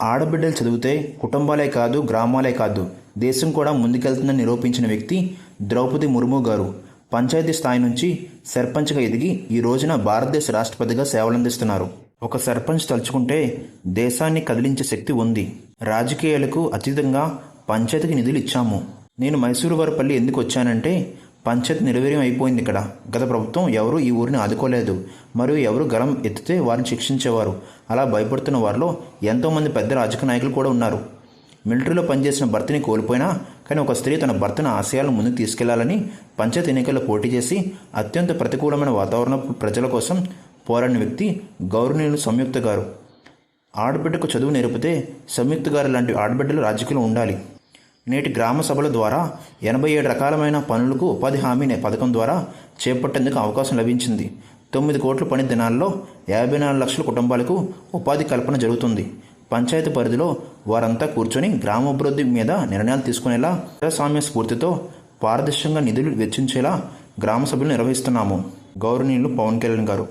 ఆడబిడ్డలు చదివితే కుటుంబాలే కాదు, గ్రామాలే కాదు, దేశం కూడా ముందుకెళ్తుందని నిరూపించిన వ్యక్తి ద్రౌపది ముర్ము గారు. పంచాయతీ స్థాయి నుంచి సర్పంచ్గా ఎదిగి ఈ రోజున భారతదేశ రాష్ట్రపతిగా సేవలందిస్తున్నారు. ఒక సర్పంచ్ తలుచుకుంటే దేశాన్ని కదిలించే శక్తి ఉంది. రాజకీయాలకు అతీతంగా పంచాయతీకి నిధులు ఇచ్చాము. నేను మైసూరు వారిపల్లి ఎందుకు వచ్చానంటే పంచాయతీ నిర్వీర్యం అయిపోయింది ఇక్కడ. గత ప్రభుత్వం ఎవరూ ఈ ఊరిని ఆదుకోలేదు, మరియు ఎవరు గలం ఎత్తితే వారిని శిక్షించేవారు. అలా భయపడుతున్న వారిలో ఎంతోమంది పెద్ద రాజకీయ నాయకులు కూడా ఉన్నారు. మిలిటరీలో పనిచేసిన భర్తని కోల్పోయినా కానీ ఒక స్త్రీ తన భర్తను ఆశయాలను ముందుకు తీసుకెళ్లాలని పంచాయతీ ఎన్నికల్లో పోటీ చేసి అత్యంత ప్రతికూలమైన వాతావరణ ప్రజల కోసం పోరాడిన వ్యక్తి గౌరవనీయులు సంయుక్త గారు. ఆడబిడ్డకు చదువు నేర్పితే సంయుక్త గారు లాంటి ఆడబిడ్డలు రాజకీయంలో ఉండాలి. నేటి గ్రామ సభల ద్వారా 87 రకాలమైన పనులకు ఉపాధి హామీ పథకం ద్వారా చేపట్టేందుకు అవకాశం లభించింది. 9 కోట్ల పని దినాల్లో 54 లక్షల కుటుంబాలకు ఉపాధి కల్పన జరుగుతుంది. పంచాయతీ పరిధిలో వారంతా కూర్చొని గ్రామాభివృద్ధి మీద నిర్ణయాలు తీసుకునేలా ప్రజాస్వామ్య స్ఫూర్తితో పారదర్శకంగా నిధులు వెచ్చించేలా గ్రామ సభలు నిర్వహిస్తున్నాము. గౌరవనీయులు పవన్ కళ్యాణ్ గారు.